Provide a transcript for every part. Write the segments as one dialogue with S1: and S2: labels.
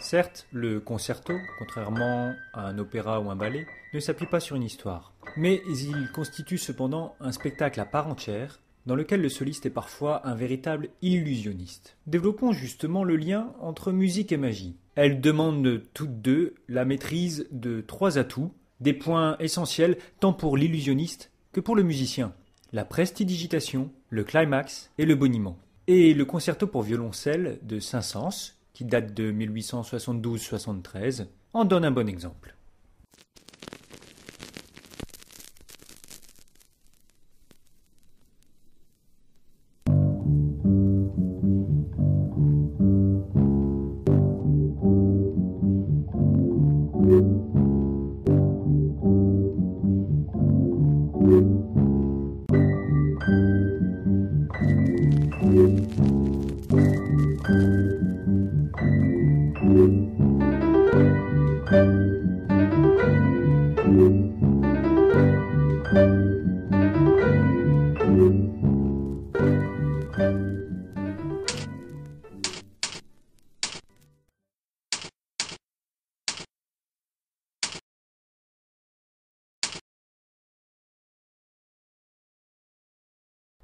S1: Certes, le concerto, contrairement à un opéra ou un ballet, ne s'appuie pas sur une histoire. Mais il constitue cependant un spectacle à part entière, dans lequel le soliste est parfois un véritable illusionniste. Développons justement le lien entre musique et magie. Elles demandent toutes deux la maîtrise de trois atouts, des points essentiels tant pour l'illusionniste que pour le musicien: la prestidigitation, le climax et le boniment. Et le concerto pour violoncelle de Saint-Saëns, qui date de 1872-73, en donne un bon exemple.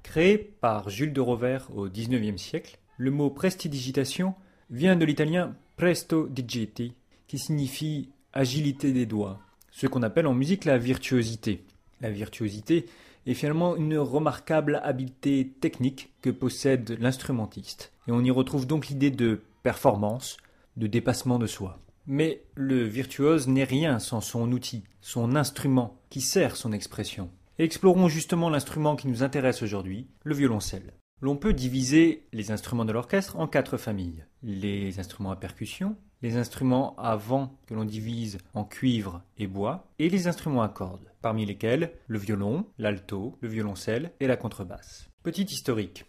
S1: Créé par Jules de Rovere au XIXe siècle, le mot prestidigitation vient de l'italien presto digiti, qui signifie agilité des doigts, ce qu'on appelle en musique la virtuosité. La virtuosité est finalement une remarquable habileté technique que possède l'instrumentiste, et on y retrouve donc l'idée de performance, de dépassement de soi. Mais le virtuose n'est rien sans son outil, son instrument, qui sert son expression. Et explorons justement l'instrument qui nous intéresse aujourd'hui, le violoncelle. L'on peut diviser les instruments de l'orchestre en 4 familles. Les instruments à percussion, les instruments à vent que l'on divise en cuivre et bois, et les instruments à cordes, parmi lesquels le violon, l'alto, le violoncelle et la contrebasse. Petit historique.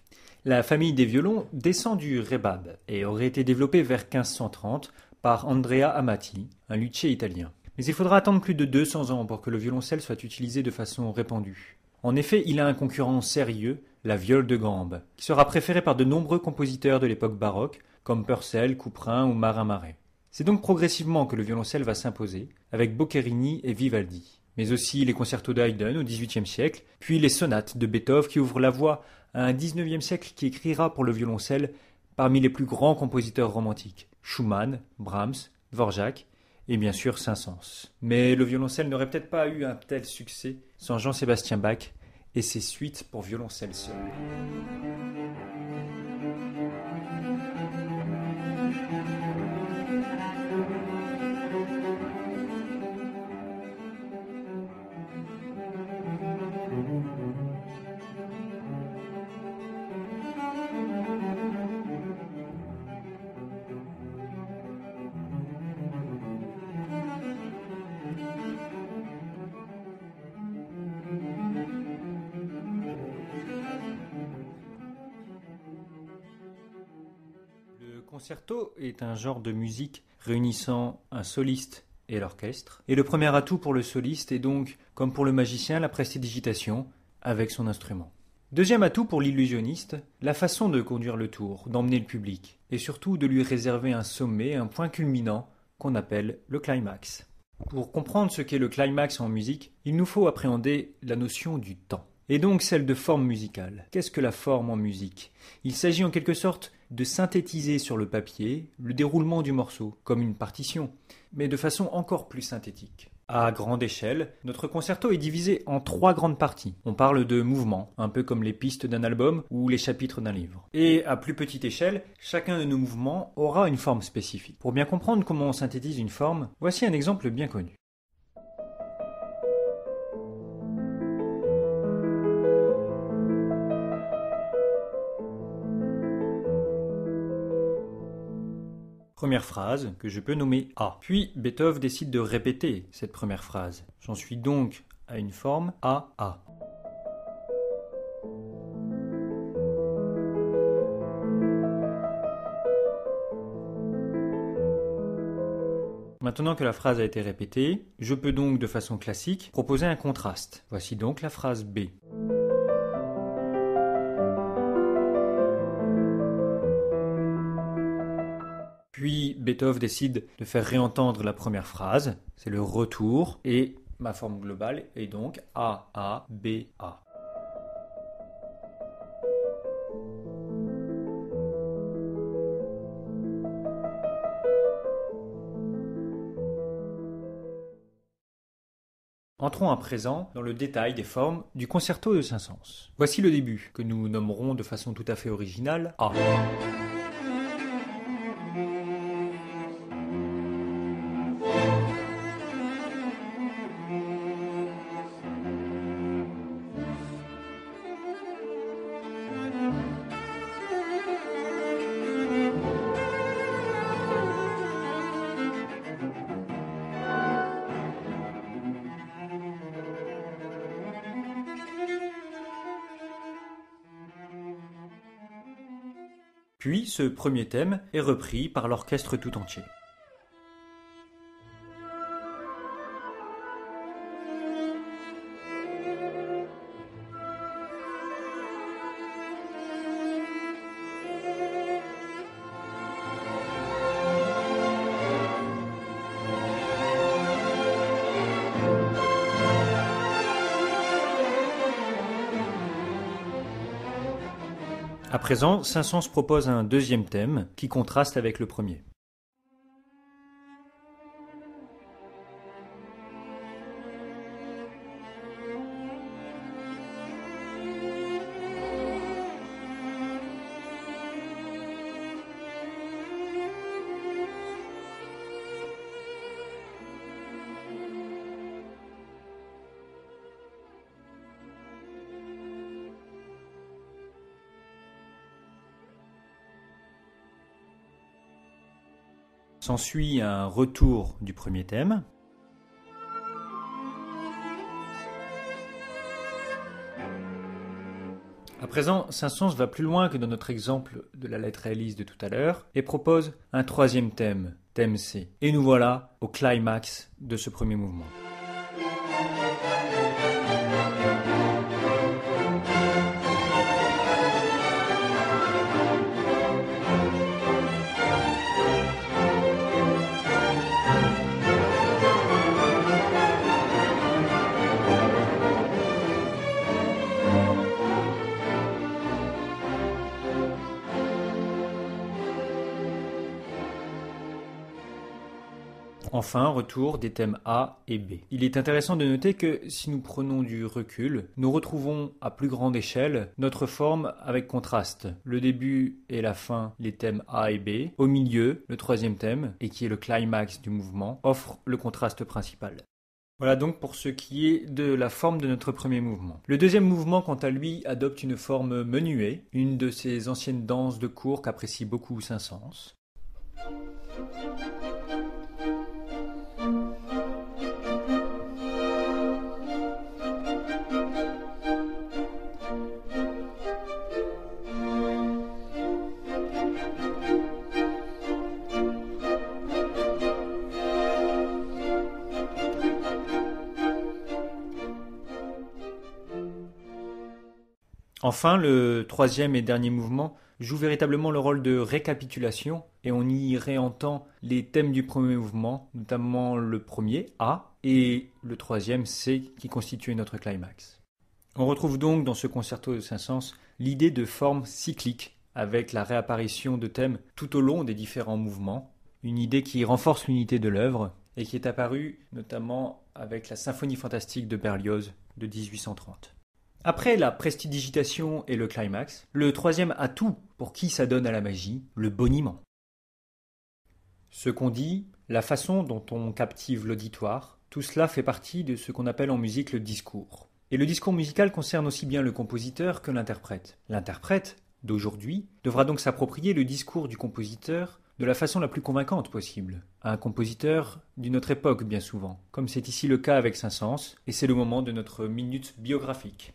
S1: La famille des violons descend du rebab et aurait été développée vers 1530 par Andrea Amati, un luthier italien. Mais il faudra attendre plus de 200 ans pour que le violoncelle soit utilisé de façon répandue. En effet, il a un concurrent sérieux, la viole de gambe, qui sera préférée par de nombreux compositeurs de l'époque baroque, comme Purcell, Couperin ou Marin-Marais. C'est donc progressivement que le violoncelle va s'imposer, avec Boccherini et Vivaldi. Mais aussi les concertos d'Haydn au XVIIIe siècle, puis les sonates de Beethoven qui ouvrent la voie à un XIXe siècle qui écrira pour le violoncelle parmi les plus grands compositeurs romantiques: Schumann, Brahms, Dvorak, et bien sûr Saint-Saëns. Mais le violoncelle n'aurait peut-être pas eu un tel succès sans Jean-Sébastien Bach et ses suites pour violoncelle seul. Le concerto est un genre de musique réunissant un soliste et l'orchestre. Et le premier atout pour le soliste est donc, comme pour le magicien, la prestidigitation avec son instrument. Deuxième atout pour l'illusionniste, la façon de conduire le tour, d'emmener le public, et surtout de lui réserver un sommet, un point culminant qu'on appelle le climax. Pour comprendre ce qu'est le climax en musique, il nous faut appréhender la notion du temps. Et donc celle de forme musicale. Qu'est-ce que la forme en musique? Il s'agit en quelque sorte de synthétiser sur le papier le déroulement du morceau, comme une partition, mais de façon encore plus synthétique. À grande échelle, notre concerto est divisé en 3 grandes parties. On parle de mouvements, un peu comme les pistes d'un album ou les chapitres d'un livre. Et à plus petite échelle, chacun de nos mouvements aura une forme spécifique. Pour bien comprendre comment on synthétise une forme, voici un exemple bien connu. Première phrase que je peux nommer A. Puis Beethoven décide de répéter cette première phrase. J'en suis donc à une forme A-A. Maintenant que la phrase a été répétée, je peux donc de façon classique proposer un contraste. Voici donc la phrase B. Puis Beethoven décide de faire réentendre la première phrase, c'est le retour, et ma forme globale est donc A, A, B, A. Entrons à présent dans le détail des formes du concerto de Saint-Saëns. Voici le début, que nous nommerons de façon tout à fait originale A. Puis ce premier thème est repris par l'orchestre tout entier. À présent, Saint-Saëns propose un deuxième thème qui contraste avec le premier. S'ensuit un retour du premier thème. À présent, Saint-Saëns va plus loin que dans notre exemple de la lettre à Élise de tout à l'heure et propose un troisième thème, thème C. Et nous voilà au climax de ce premier mouvement. Enfin, retour des thèmes A et B. Il est intéressant de noter que si nous prenons du recul, nous retrouvons à plus grande échelle notre forme avec contraste. Le début et la fin, les thèmes A et B. Au milieu, le troisième thème, et qui est le climax du mouvement, offre le contraste principal. Voilà donc pour ce qui est de la forme de notre premier mouvement. Le deuxième mouvement, quant à lui, adopte une forme menuée, une de ces anciennes danses de cour qu'apprécie beaucoup Saint-Saëns. Enfin, le troisième et dernier mouvement joue véritablement le rôle de récapitulation et on y réentend les thèmes du premier mouvement, notamment le premier, A, et le troisième, C, qui constitue notre climax. On retrouve donc dans ce concerto de Saint-Saëns l'idée de forme cyclique avec la réapparition de thèmes tout au long des différents mouvements, une idée qui renforce l'unité de l'œuvre et qui est apparue notamment avec la symphonie fantastique de Berlioz de 1830. Après la prestidigitation et le climax, le troisième atout pour qui s'adonne à la magie, le boniment. Ce qu'on dit, la façon dont on captive l'auditoire, tout cela fait partie de ce qu'on appelle en musique le discours. Et le discours musical concerne aussi bien le compositeur que l'interprète. L'interprète, d'aujourd'hui, devra donc s'approprier le discours du compositeur de la façon la plus convaincante possible, à un compositeur d'une autre époque bien souvent, comme c'est ici le cas avec Saint-Saëns, et c'est le moment de notre minute biographique.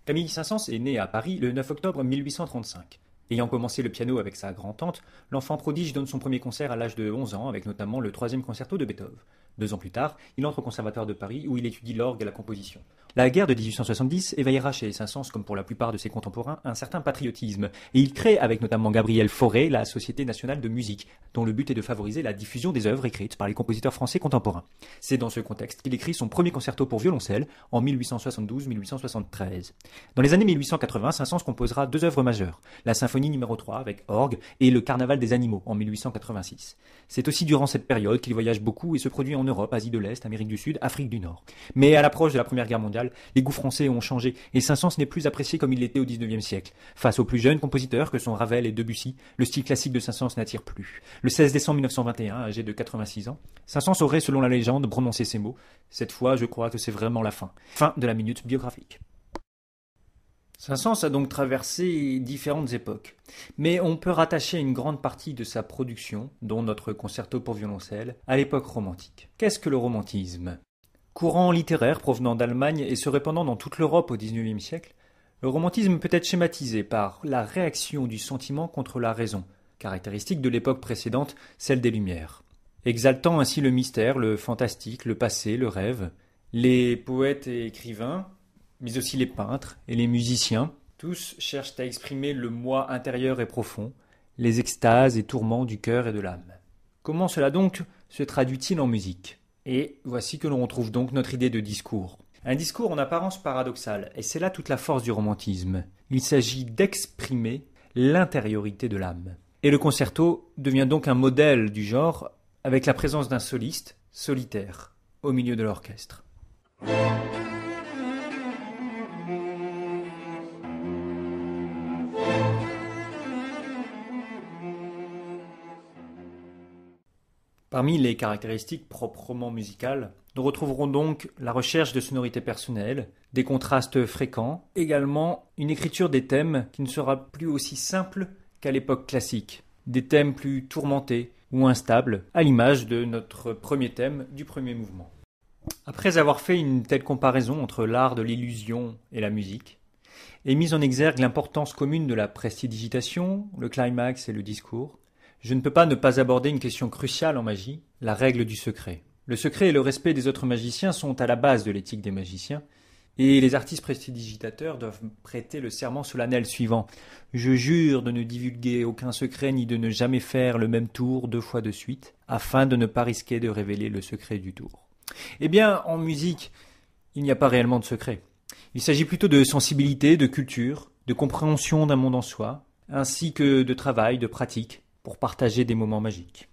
S1: Camille Saint-Saëns est né à Paris le 9 octobre 1835. Ayant commencé le piano avec sa grand-tante, l'enfant prodige donne son premier concert à l'âge de 11 ans, avec notamment le troisième concerto de Beethoven. 2 ans plus tard, il entre au Conservatoire de Paris où il étudie l'orgue et la composition. La guerre de 1870 éveillera chez Saint-Saëns, comme pour la plupart de ses contemporains, un certain patriotisme, et il crée avec notamment Gabriel Fauré la Société nationale de musique, dont le but est de favoriser la diffusion des œuvres écrites par les compositeurs français contemporains. C'est dans ce contexte qu'il écrit son premier concerto pour violoncelle en 1872-1873. Dans les années 1880, Saint-Saëns composera 2 œuvres majeures, la symphonie numéro 3 avec orgue et le Carnaval des animaux en 1886. C'est aussi durant cette période qu'il voyage beaucoup et se produit en Europe, Asie de l'Est, Amérique du Sud, Afrique du Nord. Mais à l'approche de la Première Guerre mondiale, les goûts français ont changé et Saint-Saëns n'est plus apprécié comme il l'était au XIXe siècle. Face aux plus jeunes compositeurs que sont Ravel et Debussy, le style classique de Saint-Saëns n'attire plus. Le 16 décembre 1921, âgé de 86 ans, Saint-Saëns aurait, selon la légende, prononcé ces mots. Cette fois, je crois que c'est vraiment la fin. Fin de la minute biographique. Saint-Saëns a donc traversé différentes époques, mais on peut rattacher une grande partie de sa production, dont notre concerto pour violoncelle, à l'époque romantique. Qu'est-ce que le romantisme ? Courant littéraire provenant d'Allemagne et se répandant dans toute l'Europe au XIXe siècle, le romantisme peut être schématisé par la réaction du sentiment contre la raison, caractéristique de l'époque précédente, celle des Lumières. Exaltant ainsi le mystère, le fantastique, le passé, le rêve, les poètes et écrivains, mais aussi les peintres et les musiciens, tous cherchent à exprimer le moi intérieur et profond, les extases et tourments du cœur et de l'âme. Comment cela donc se traduit-il en musique ? Et voici que l'on retrouve donc notre idée de discours. Un discours en apparence paradoxal, et c'est là toute la force du romantisme. Il s'agit d'exprimer l'intériorité de l'âme. Et le concerto devient donc un modèle du genre, avec la présence d'un soliste, solitaire, au milieu de l'orchestre. Parmi les caractéristiques proprement musicales, nous retrouverons donc la recherche de sonorités personnelles, des contrastes fréquents, également une écriture des thèmes qui ne sera plus aussi simple qu'à l'époque classique, des thèmes plus tourmentés ou instables, à l'image de notre premier thème du premier mouvement. Après avoir fait une telle comparaison entre l'art de l'illusion et la musique, et mis en exergue l'importance commune de la prestidigitation, le climax et le discours, je ne peux pas ne pas aborder une question cruciale en magie, la règle du secret. Le secret et le respect des autres magiciens sont à la base de l'éthique des magiciens, et les artistes prestidigitateurs doivent prêter le serment solennel suivant. Je jure de ne divulguer aucun secret ni de ne jamais faire le même tour 2 fois de suite, afin de ne pas risquer de révéler le secret du tour. Eh bien, en musique, il n'y a pas réellement de secret. Il s'agit plutôt de sensibilité, de culture, de compréhension d'un monde en soi, ainsi que de travail, de pratique, pour partager des moments magiques.